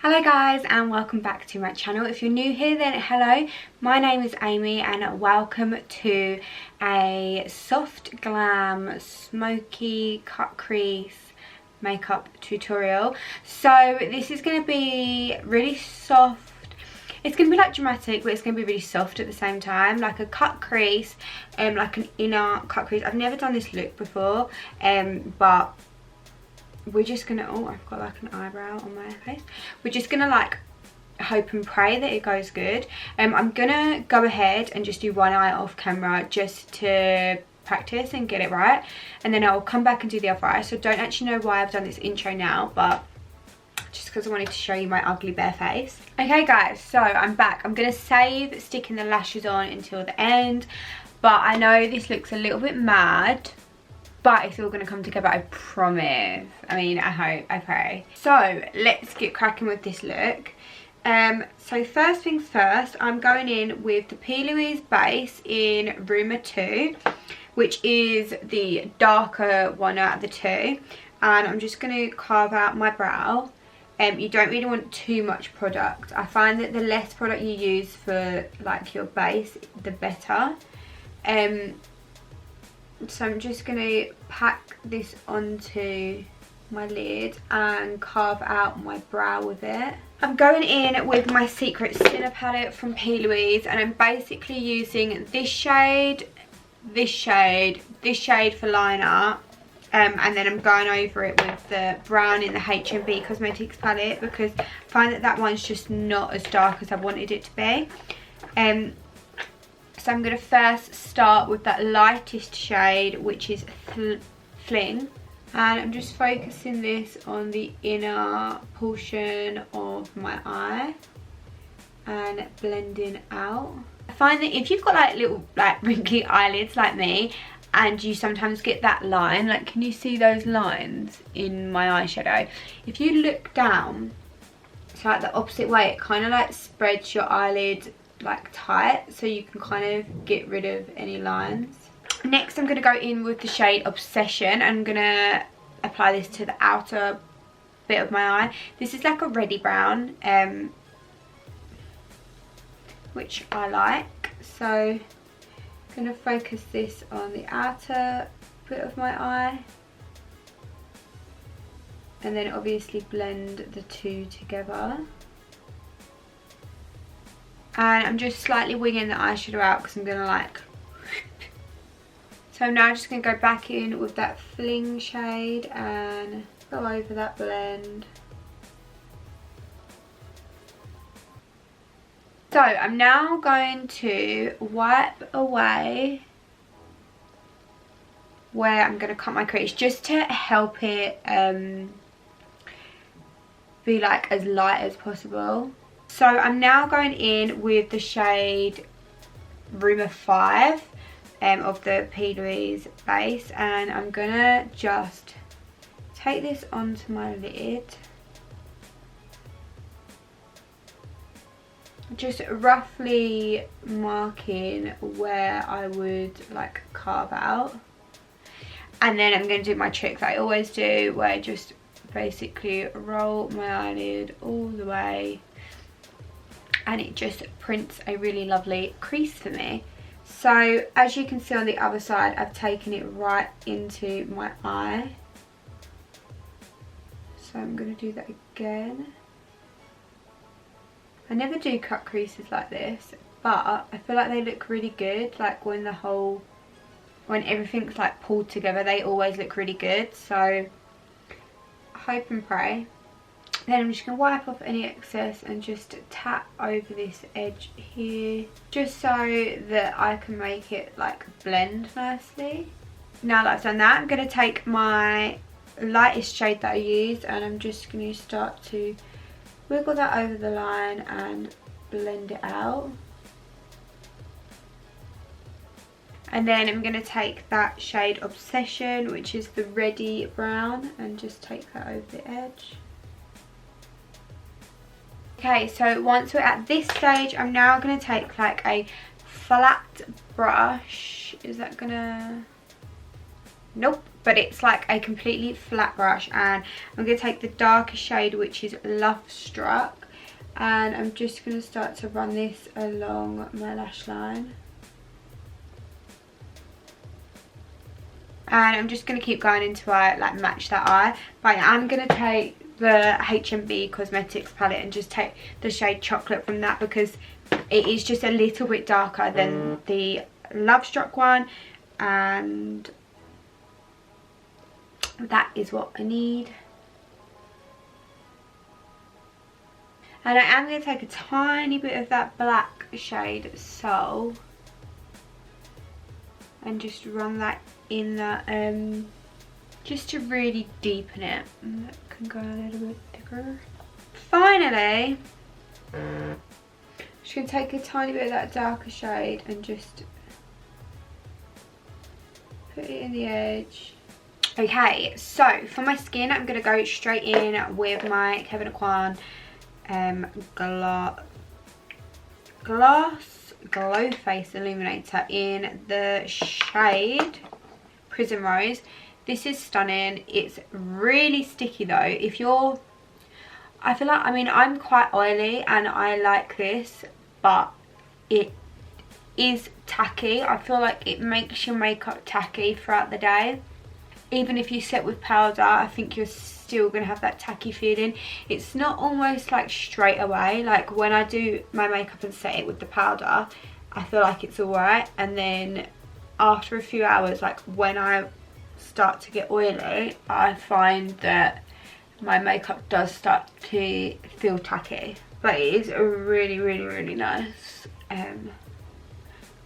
Hello guys and welcome back to my channel. If you're new here then hello, my name is Amy and welcome to a soft glam smoky cut crease makeup tutorial. So this is going to be really soft. It's going to be like dramatic, but it's going to be really soft at the same time, like a cut crease, like an inner cut crease. I've never done this look before, but we're just gonna, oh, I've got like an eyebrow on my face. We're just gonna like hope and pray that it goes good. I'm gonna go ahead and just do one eye off camera just to practice and get it right, and then I'll come back and do the other eye. So don't actually know why I've done this intro now, but just because I wanted to show you my ugly bare face. Okay guys, so I'm back. I'm gonna save sticking the lashes on until the end, but I know this looks a little bit mad, but it's all going to come together, I promise. I mean, I hope, I pray. So let's get cracking with this look. So first things first, I'm going in with the P. Louise base in Rumour 2, which is the darker one out of the two. And I'm just going to carve out my brow. You don't really want too much product. I find that the less product you use for like your base, the better. So I'm just going to pack this onto my lid and carve out my brow with it. I'm going in with my Secret Sinner palette from P. Louise, and I'm basically using this shade, this shade, this shade for liner, and then I'm going over it with the brown in the H&B Cosmetics palette because I find that that one's just not as dark as I wanted it to be. So I'm going to first start with that lightest shade, which is Fling. And I'm just focusing this on the inner portion of my eye and blending out. I find that if you've got like little like wrinkly eyelids like me, and you sometimes get that line, like can you see those lines in my eyeshadow? If you look down, so like the opposite way, it kind of like spreads your eyelid like tight, so you can kind of get rid of any lines. Next I'm going to go in with the shade Obsession. I'm going to apply this to the outer bit of my eye. This is like a reddy brown, which I like, so I'm going to focus this on the outer bit of my eye and then obviously blend the two together. And I'm just slightly winging the eyeshadow out because I'm going to like... So I'm now just going to go back in with that Fling shade and go over that blend. So I'm now going to wipe away where I'm going to cut my crease just to help it be like as light as possible. So I'm now going in with the shade Rumour 5 of the P. Louise base, and I'm gonna just take this onto my lid, just roughly marking where I would like carve out, and then I'm going to do my trick that I always do, where I just basically roll my eyelid all the way, and it just prints a really lovely crease for me. So as you can see on the other side, I've taken it right into my eye. So I'm going to do that again. I never do cut creases like this, but I feel like they look really good. Like when everything's like pulled together, they always look really good. So hope and pray. Then I'm just going to wipe off any excess and just tap over this edge here, just so that I can make it like blend nicely. Now that I've done that, I'm going to take my lightest shade that I used and I'm just going to start to wiggle that over the line and blend it out. And then I'm going to take that shade Obsession, which is the reddy brown, and just take that over the edge. Okay, so once we're at this stage, I'm now going to take like a flat brush. Is that gonna... Nope, but it's like a completely flat brush, and I'm going to take the darker shade, which is Love Struck, and I'm just going to start to run this along my lash line. And I'm just going to keep going until I like match that eye. But I'm going to take the HMB Cosmetics palette and just take the shade Chocolate from that, because it is just a little bit darker than the Love Struck one, and that is what I need. And I am going to take a tiny bit of that black shade Soul and just run that in that, just to really deepen it. And that can go a little bit thicker. Finally, I'm just going to take a tiny bit of that darker shade and just put it in the edge. Okay, so for my skin, I'm going to go straight in with my Kevyn Aucoin Glass Glow Face Illuminator in the shade Prism Rose. This is stunning. It's really sticky though. If you're, I feel like, I mean, I'm quite oily and I like this, but it is tacky. I feel like it makes your makeup tacky throughout the day. Even if you set with powder, I think you're still going to have that tacky feeling. It's not almost like straight away. Like when I do my makeup and set it with the powder, I feel like it's alright. And then after a few hours, like when I start to get oily, I find that my makeup does start to feel tacky. But it is a really, really, really nice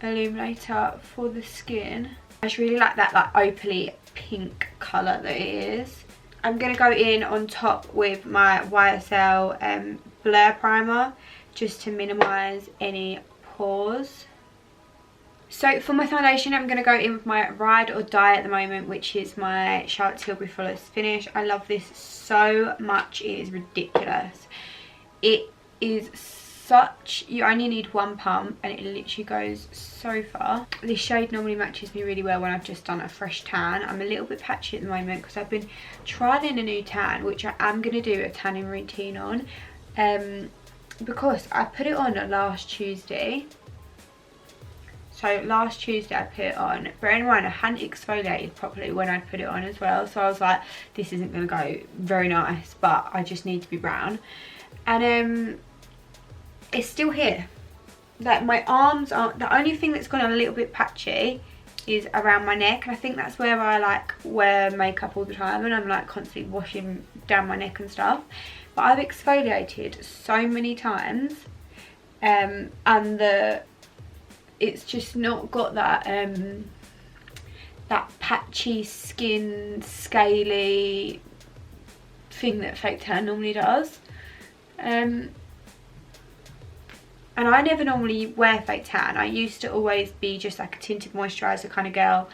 illuminator for the skin. I just really like that like opaly pink colour that it is. I'm going to go in on top with my YSL Blur Primer just to minimise any pores. So for my foundation, I'm going to go in with my Ride or Die at the moment, which is my Charlotte Tilbury Flawless Finish. I love this so much. It is ridiculous. It is such, you only need one pump and it literally goes so far. This shade normally matches me really well when I've just done a fresh tan. I'm a little bit patchy at the moment because I've been trialing a new tan, which I am going to do a tanning routine on, because I put it on last Tuesday. So last Tuesday I put it on, bear in mind I hadn't exfoliated properly when I put it on as well, so I was like, this isn't going to go very nice, but I just need to be brown. And it's still here. Like my arms are, the only thing that's gone a little bit patchy is around my neck, and I think that's where I like wear makeup all the time and I'm like constantly washing down my neck and stuff. But I've exfoliated so many times, and it's just not got that that patchy skin, scaly thing that fake tan normally does. And I never normally wear fake tan. I used to always be just like a tinted moisturiser kind of girl.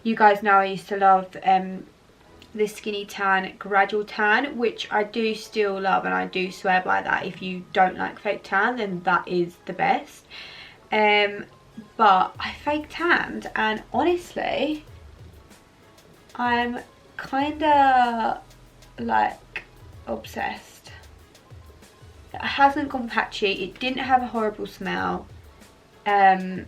You guys know I used to love the Skinny Tan Gradual Tan, which I do still love, and I do swear by that. If you don't like fake tan, then that is the best. But I fake tanned, and honestly, I'm kind of like obsessed. It hasn't gone patchy, it didn't have a horrible smell, and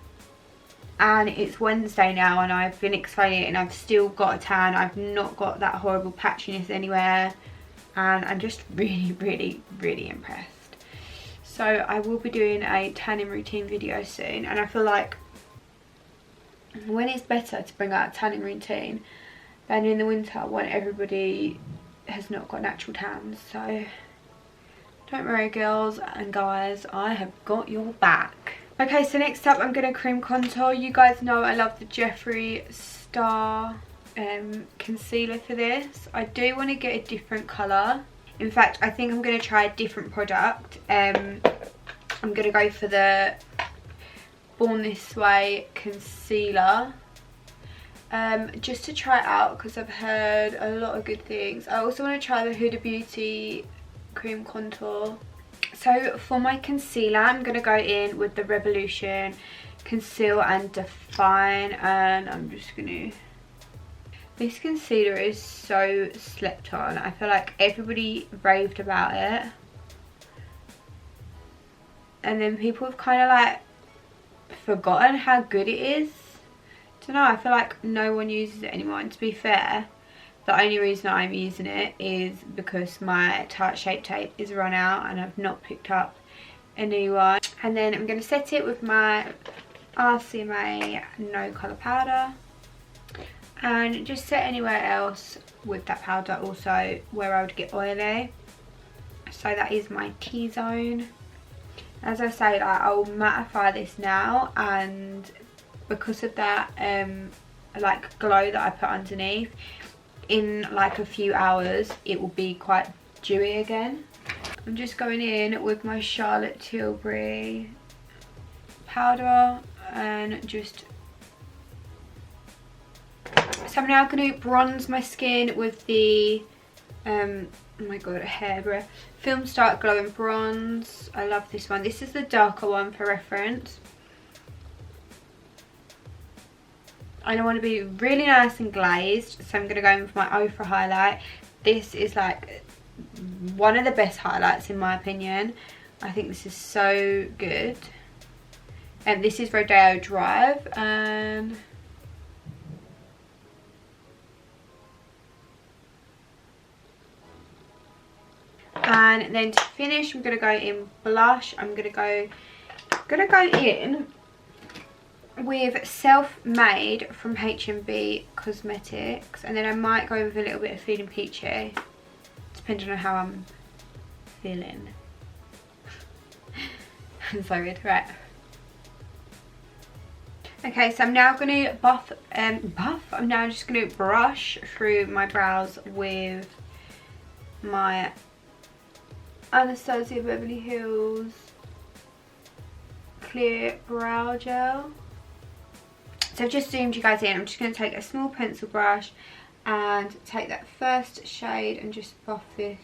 it's Wednesday now and I've been exfoliating, I've still got a tan, I've not got that horrible patchiness anywhere, and I'm just really, really, really impressed. So I will be doing a tanning routine video soon, and I feel like when it's better to bring out a tanning routine than in the winter when everybody has not got natural tans. So don't worry girls and guys, I have got your back. Okay, so next up I'm going to cream contour. You guys know I love the Jeffree Star concealer for this. I do want to get a different colour. In fact, I think I'm going to try a different product. I'm going to go for the Born This Way concealer. Just to try it out because I've heard a lot of good things. I also want to try the Huda Beauty cream contour. So for my concealer, I'm going to go in with the Revolution Conceal and Define, and I'm just going to This concealer is so slept on. I feel like everybody raved about it. And then people have kind of like forgotten how good it is. I don't know, I feel like no one uses it anymore. And to be fair, the only reason I'm using it is because my Tarte Shape Tape is run out and I've not picked up a new one. And then I'm going to set it with my RCMA No Colour Powder. And just set anywhere else with that powder also where I would get oily. So that is my T-zone. As I say, like, I'll mattify this now, and because of that like glow that I put underneath, in like a few hours it will be quite dewy again. I'm just going in with my Charlotte Tilbury powder and just... So I'm now going to bronze my skin with the oh my god, a hairbreadth Film Start Glowing Bronze. I love this one. This is the darker one for reference. And I want to be really nice and glazed, so I'm going to go in with my Ofra highlight. This is like one of the best highlights in my opinion. I think this is so good. And this is Rodeo Drive. And then to finish, I'm going to go in blush. I'm going to go in with Self-Made from H&B Cosmetics, and then I might go with a little bit of Feeling Peachy, depending on how I'm feeling. I'm so weird, right? Okay, so I'm now going to I'm now just going to brush through my brows with my Anastasia Beverly Hills Clear Brow Gel. So I've just zoomed you guys in. I'm just going to take a small pencil brush and take that first shade and just buff this.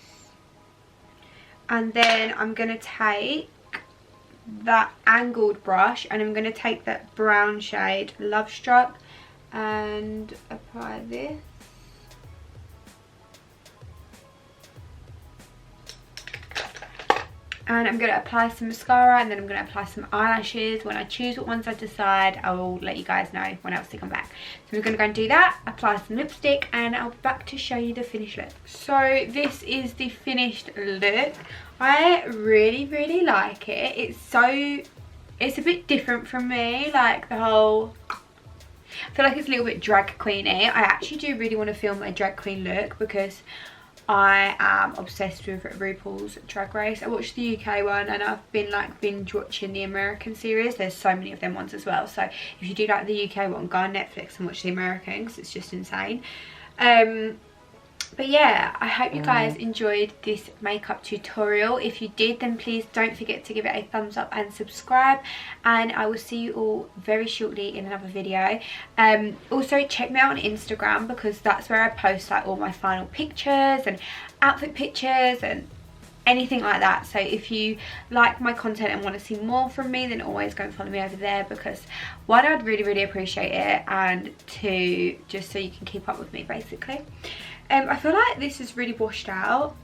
And then I'm going to take that angled brush and I'm going to take that brown shade, Love Struck, and apply this. And I'm going to apply some mascara, and then I'm going to apply some eyelashes. When I choose what ones I decide, I will let you guys know when else to come back. So we're going to go and do that, apply some lipstick, and I'll be back to show you the finished look. So this is the finished look. I really, really like it. It's a bit different from me, like the whole... I feel like it's a little bit drag queeny. I actually do really want to film a drag queen look because I am obsessed with RuPaul's Drag Race. I watched the UK one and I've been like binge watching the American series. There's so many of them ones as well. So if you do like the UK one, go on Netflix and watch the American because it's just insane. But yeah, I hope you guys enjoyed this makeup tutorial. If you did, then please don't forget to give it a thumbs up and subscribe. And I will see you all very shortly in another video. Also, check me out on Instagram because that's where I post like all my final pictures and outfit pictures and anything like that. So if you like my content and want to see more from me, then always go and follow me over there because one, I'd really, really appreciate it, and two, just so you can keep up with me basically. I feel like this is really washed out.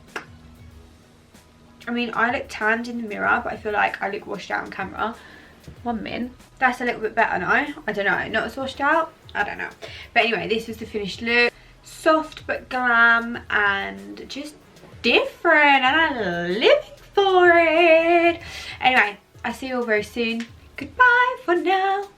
I mean, I look tanned in the mirror, but I feel like I look washed out on camera. 1 min. That's a little bit better now. I don't know. Not as washed out. I don't know. But anyway, this is the finished look. Soft but glam and just different. And I'm living for it. Anyway, I'll see you all very soon. Goodbye for now.